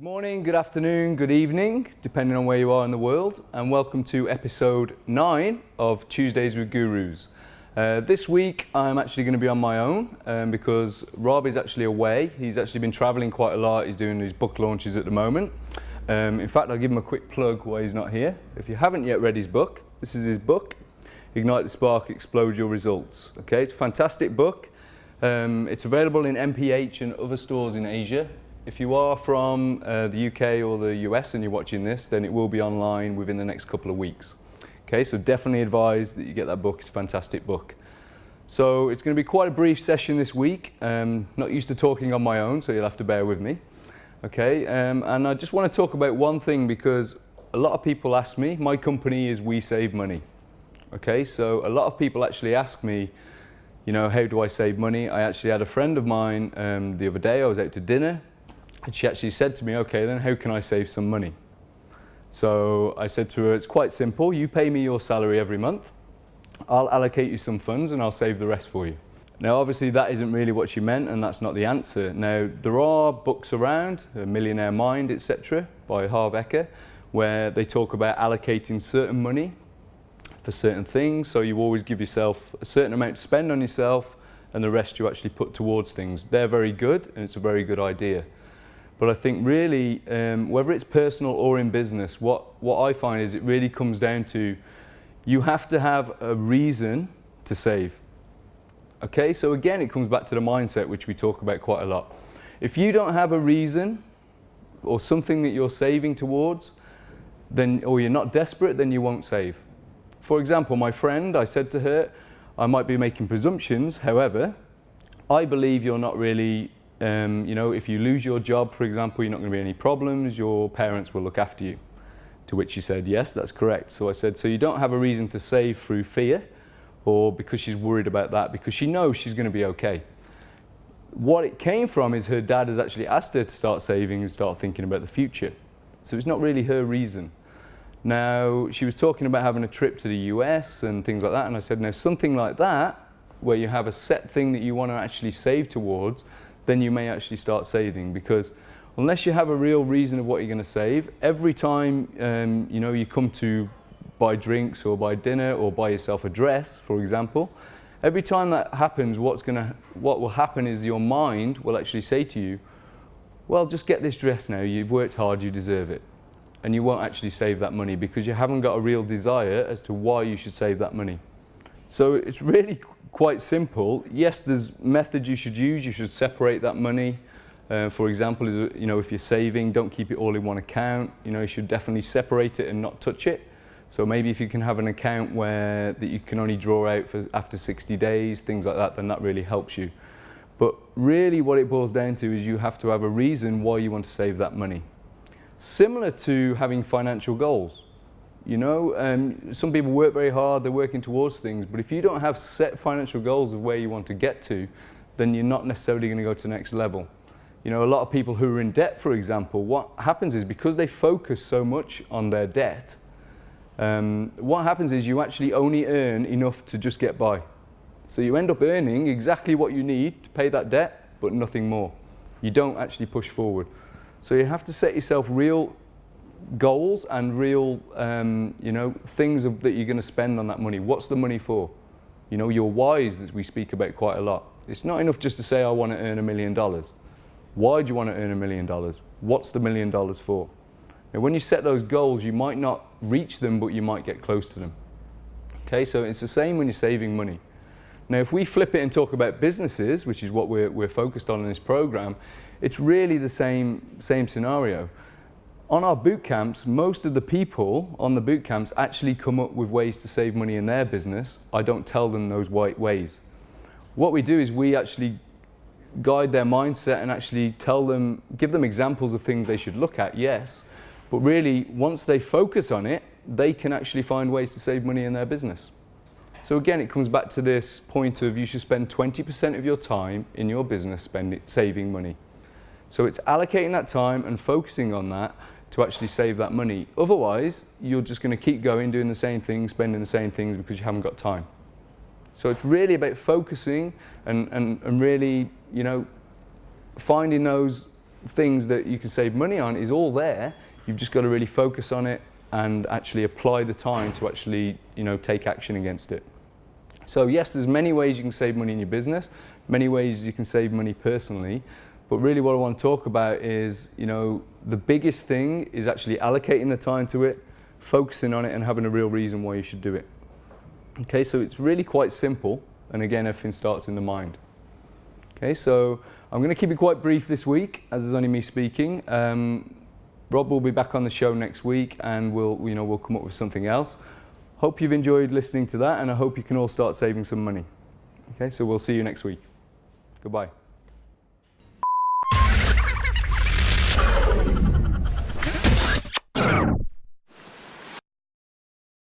Good morning, good afternoon, good evening, depending on where you are in the world, and welcome to episode 9 of Tuesdays with Gurus. This week I'm actually going to be on my own because Rob is actually away. He's actually been travelling quite a lot. He's doing his book launches at the moment. In fact, I'll give him a quick plug while he's not here. If you haven't yet read his book, this is his book, Ignite the Spark, Explode Your Results. Okay, it's a fantastic book. It's available in MPH and other stores in Asia. If you are from the UK or the US and you're watching this, then it will be online within the next couple of weeks. Okay, so definitely advise that you get that book. It's a fantastic book. So it's going to be quite a brief session this week. Not used to talking on my own, so you'll have to bear with me. Okay, and I just want to talk about one thing because a lot of people ask me, my company is We Save Money. Okay, so a lot of people actually ask me, you know, how do I save money? I actually had a friend of mine the other day, I was out to dinner, and she actually said to me, okay, then how can I save some money? So I said to her, it's quite simple. You pay me your salary every month. I'll allocate you some funds and I'll save the rest for you. Now, obviously that isn't really what she meant and that's not the answer. Now, there are books around, Millionaire Mind, etc. by Harv Eker, where they talk about allocating certain money for certain things. So you always give yourself a certain amount to spend on yourself and the rest you actually put towards things. They're very good and it's a very good idea. But I think really, whether it's personal or in business, what I find is it really comes down to you have to have a reason to save. Okay, so again, it comes back to the mindset, which we talk about quite a lot. If you don't have a reason or something that you're saving towards, then, or you're not desperate, then you won't save. For example, my friend, I said to her, I might be making presumptions, however, I believe you're not really you know, if you lose your job, for example, you're not going to be any problems, your parents will look after you. To which she said, yes, that's correct. So I said, so you don't have a reason to save through fear or because she's worried about that, because she knows she's going to be okay. What it came from is her dad has actually asked her to start saving and start thinking about the future. So it's not really her reason. Now, she was talking about having a trip to the US and things like that, and I said, now something like that, where you have a set thing that you want to actually save towards, then you may actually start saving, because unless you have a real reason of what you're going to save, every time you know, you come to buy drinks or buy dinner or buy yourself a dress, for example, every time that happens, what will happen is your mind will actually say to you, well, just get this dress now, you've worked hard, you deserve it. And you won't actually save that money because you haven't got a real desire as to why you should save that money. So it's really quite simple. Yes, there's methods you should use. You should separate that money. For example, you know, if you're saving, don't keep it all in one account. You know, you should definitely separate it and not touch it. So maybe if you can have an account that you can only draw out for after 60 days, things like that, then that really helps you. But really what it boils down to is you have to have a reason why you want to save that money. Similar to having financial goals. You know, some people work very hard, they're working towards things, but if you don't have set financial goals of where you want to get to, then you're not necessarily going to go to the next level. You know, a lot of people who are in debt, for example, what happens is because they focus so much on their debt, what happens is you actually only earn enough to just get by. So you end up earning exactly what you need to pay that debt, but nothing more. You don't actually push forward. So you have to set yourself real goals and real, you know, things that you're going to spend on that money. What's the money for? You know, your whys that we speak about quite a lot. It's not enough just to say, I want to earn $1 million. Why do you want to earn $1 million? What's the $1 million for? Now, when you set those goals, you might not reach them, but you might get close to them. Okay, so it's the same when you're saving money. Now, if we flip it and talk about businesses, which is what we're focused on in this program, it's really the same scenario. On our boot camps, most of the people on the boot camps actually come up with ways to save money in their business. I don't tell them those ways. What we do is we actually guide their mindset and actually give them examples of things they should look at, yes. But really, once they focus on it, they can actually find ways to save money in their business. So again, it comes back to this point of you should spend 20% of your time in your business saving money. So it's allocating that time and focusing on that to actually save that money. Otherwise, you're just going to keep going, doing the same things, spending the same things because you haven't got time. So it's really about focusing and really, you know, finding those things that you can save money on is all there. You've just got to really focus on it and actually apply the time to actually, take action against it. So yes, there's many ways you can save money in your business, many ways you can save money personally, but really what I want to talk about is, the biggest thing is actually allocating the time to it, focusing on it, and having a real reason why you should do it. Okay, so it's really quite simple, and again, everything starts in the mind. Okay, so I'm going to keep it quite brief this week, as it's only me speaking. Rob will be back on the show next week, and we'll come up with something else. Hope you've enjoyed listening to that, and I hope you can all start saving some money. Okay, so we'll see you next week. Goodbye.